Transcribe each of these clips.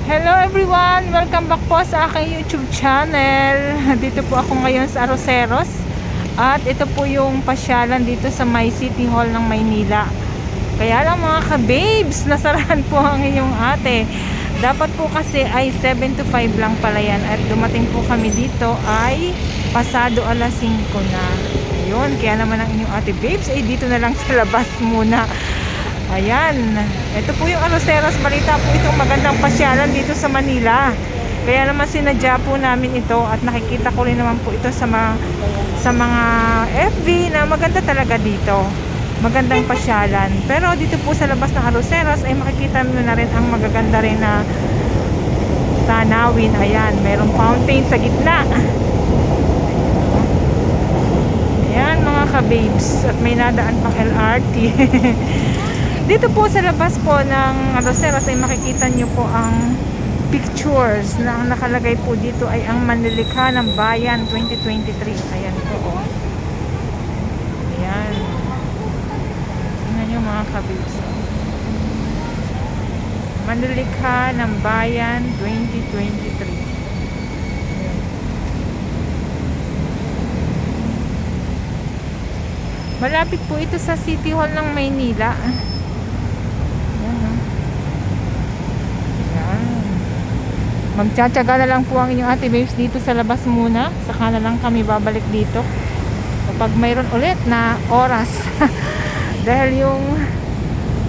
Hello everyone! Welcome back po sa aking YouTube channel. Dito po ako ngayon sa Arroceros. At ito po yung pasyalan dito sa May City Hall ng Maynila. Kaya lang mga ka-babes, nasarahan po ang inyong ate. Dapat po kasi ay 7 to 5 lang pala yan. At dumating po kami dito ay pasado alas 5 na. Ayun, kaya naman ang inyong ate babes ay dito na lang sa labas muna. Ayan, ito po yung Arroceros. Balita po itong magandang pasyalan dito sa Manila. Kaya naman sinadya po namin ito at nakikita ko rin naman po ito sa mga FB na maganda talaga dito. Magandang pasyalan. Pero dito po sa labas ng Arroceros ay makikita mo na rin ang magaganda rin na tanawin. Ayan, merong fountain sa gitna. Ayan mga ka-babes. At may nadaan pang LRT. Dito po sa labas po ng Arroceros ay makikita nyo po ang pictures na ang nakalagay po dito ay ang Manlilikha ng Bayan 2023. Ayan po oh. Ayan. Tingnan nyo mga kabibs. Manlilikha ng Bayan 2023. Malapit po ito sa City Hall ng Maynila. Magtsatsaga na lang po ang inyong ate babes dito sa labas muna. Saka na lang kami babalik dito kapag mayroon ulit na oras. Dahil yung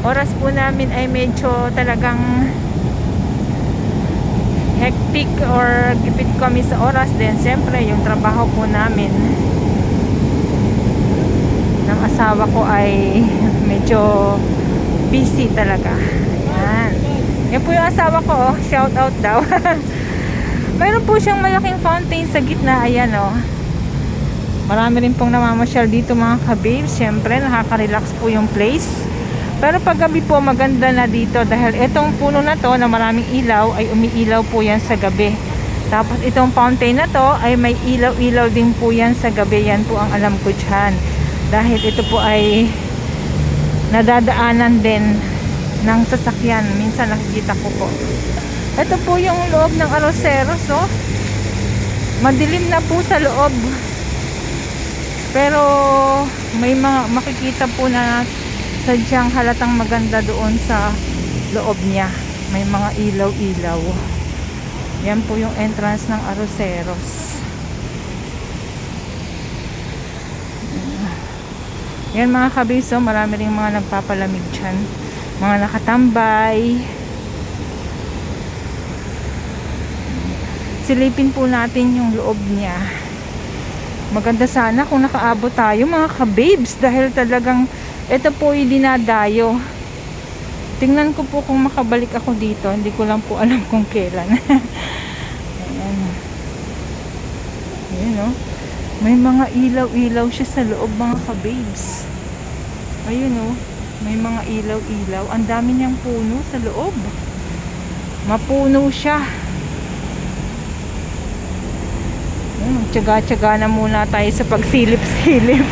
oras po namin ay medyo talagang hectic or gipit kami sa oras. Then siyempre yung trabaho po namin ng asawa ko ay medyo busy talaga. Yan. Yan po yung asawa ko, oh. Shout out daw. Mayroon po siyang malaking fountain sa gitna. Ayan oh. Marami rin pong namamasyal dito mga ka-babes. Siyempre nakaka-relax po yung place. Pero pag gabi po maganda na dito. Dahil itong puno na to na maraming ilaw ay umiilaw po yan sa gabi. Tapos itong fountain na to ay may ilaw-ilaw din po yan sa gabi. Yan po ang alam ko dyan. Dahil ito po ay nadadaanan din ng sasakyan. Minsan nakikita ko po. Ito po yung loob ng Arroceros oh. Madilim na po sa loob. Pero may mga makikita po na sadyang halatang maganda doon sa loob niya. May mga ilaw-ilaw. Yan po yung entrance ng Arroceros. Yan mga kabiso, marami ring mga nagpapalamig dyan. Mga nakatambay. Silipin po natin yung loob niya. Maganda sana kung nakaabot tayo mga ka-babes. Dahil talagang ito po yung dinadayo. Tingnan ko po kung makabalik ako dito. Hindi ko lang po alam kung kailan. Ayan. Ayan o. May mga ilaw-ilaw siya sa loob mga ka-babes. Ayun o. May mga ilaw-ilaw. Ang dami niyang puno sa loob. Mapuno siya. Tsaga-tsaga na muna tayo sa pagsilip-silip.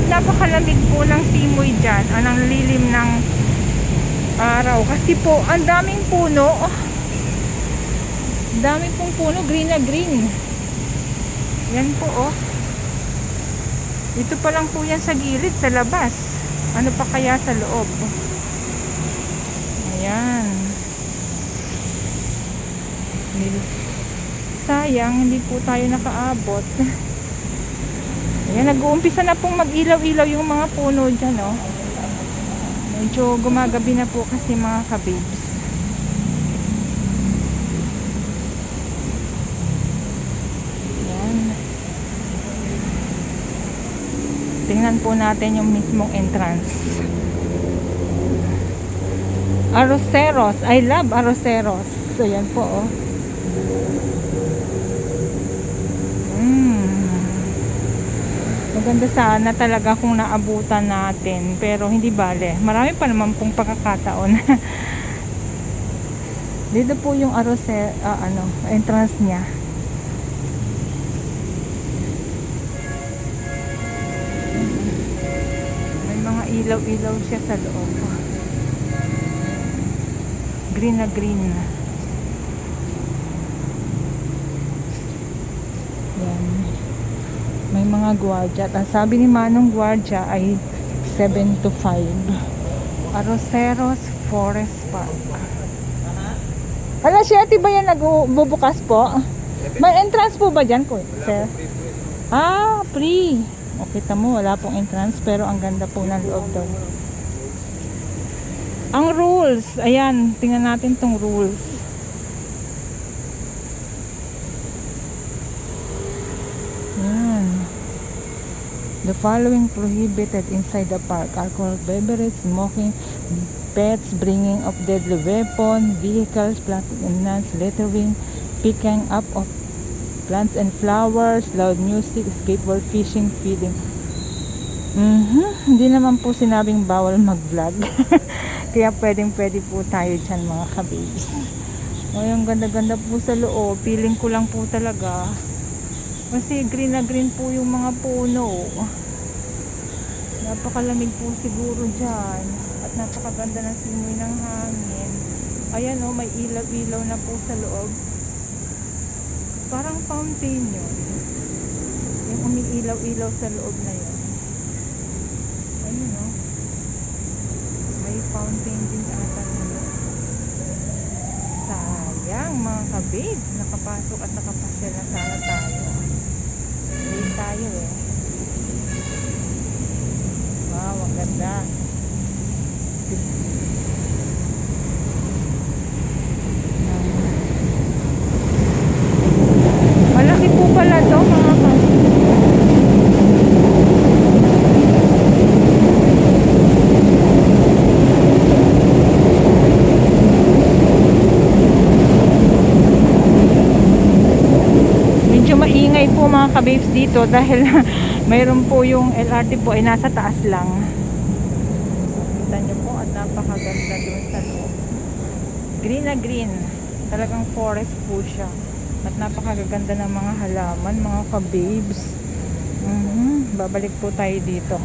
Napakalamig po ng simoy dyan, ang lilim ng araw kasi po ang daming puno. Daming pong puno, green na green. Yan po oh. Ito pa lang po yan sa gilid, sa labas. Ano pa kaya sa loob? Ayan. Sayang hindi po tayo nakaabot. Ayan, nag-uumpisa na pong mag-ilaw-ilaw yung mga puno dyan, oh. Medyo gumagabi na po kasi mga kabibs. Ayan. Tingnan po natin yung mismong entrance. Arroceros. I love Arroceros. So, yan po, oh. Maganda sana talaga kung naabutan natin, pero hindi bale. Marami pa naman pong pagkakataon. Dito po yung entrance niya. May mga ilaw-ilaw siya sa loob. Green na green. Yan. May mga gwardya. At ang sabi ni Manong gwardya ay 7 to 5. Arroceros Forest Park. Ala, siya ba yan nagbubukas po? May entrance po ba dyan, sir? Ah, free. O, kita mo, wala pong entrance pero ang ganda po ng loob doon. Ang rules, ayan, tingnan natin tong rules. Ayan. The following prohibited inside the park: alcohol beverage, smoking, pets, bringing of deadly weapon, vehicles, plastic enhanced littering, picking up of plants and flowers, loud music, skateboard, fishing, feeding. Hindi naman po sinabing bawal mag-vlog. Kaya pwede po tayo dyan, mga kababes. O, yung ganda-ganda po sa loob. Feeling ko lang po talaga. Kasi green na green po yung mga puno. Napakalamig po siguro dyan. At napakaganda ng simoy ng hangin. Ayan o, may ilaw-ilaw na po sa loob. Parang fountain yun. Yung umiilaw-ilaw sa loob na yun. Ayun o. May fountain din ata nila. Sayang mga kabid. Nakapasok at nakapasyal na sana tayo. Hindi tayo eh. Wow, ang ganda. Malaki po pala to mga kabid. Maingay po mga kababes dito dahil mayroon po yung LRT po ay nasa taas lang. Kita nyo po at napakaganda doon sa loob. Green na green. Talagang forest po siya. At napakaganda ng mga halaman mga kababes. Babalik po tayo dito.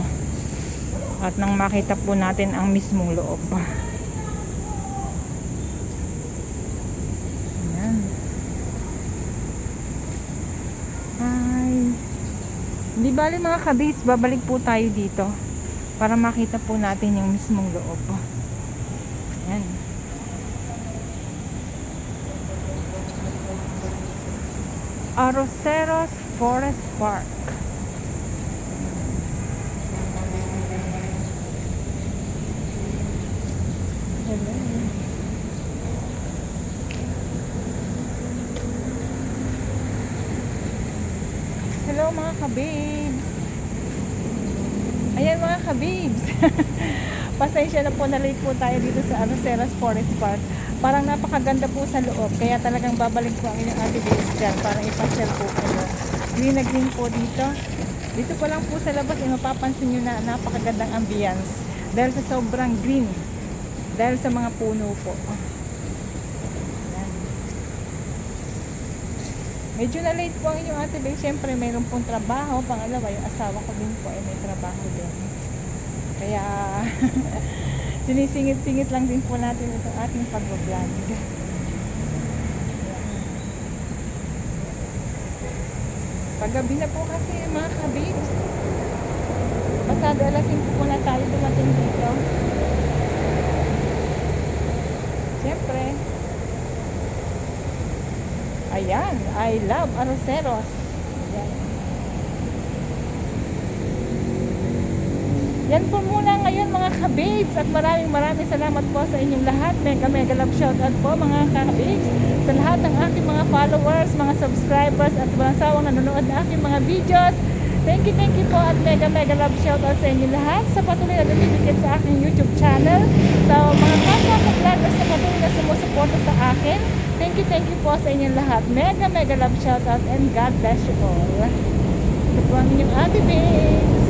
At nang makita po natin ang mismong loob. Di bali mga kabis, babalik po tayo dito para makita po natin yung mismong loob. Ayan. Arroceros Forest Park. Hello. Hello mga kababes. Ayan mga kababes. Pasensya na po na late po tayo dito sa Arroceros Forest Park. Parang napakaganda po sa loob. Kaya talagang babalik po ang inyong ate babes dyan para ipasyal po po. Green na green po dito. Dito pa lang po sa labas mapapansin nyo na napakagandang ambience. Dahil sa sobrang green. Dahil sa mga puno po. Medyo na late po ang inyong ate babe. Siyempre mayroon pong trabaho. Pangalawa, yung asawa ko din po ay may trabaho din. Kaya sinisingit-singit lang din po natin itong ating pag-vlog. Paggabi na po kasi mga kababes. Pasado alas 5 po na tayo dumating dito. Siyempre. Ayan, I love Arroceros. Ayan. Yan po muna ngayon mga kababes. At maraming salamat po sa inyong lahat. Mega love shoutout po mga kababes. Sa lahat ng aking mga followers, mga subscribers at walang sawang nanonood na aking mga videos. Thank you po at mega love shoutout sa inyong lahat. Sa patuloy na nandibigit sa aking YouTube channel. Sa mga kapwa ko vloggers na patuloy na sumusuporta sa akin. Thank you po sa inyong lahat. Mega love shoutout and God bless you all. Ito po ang inyong ate babes.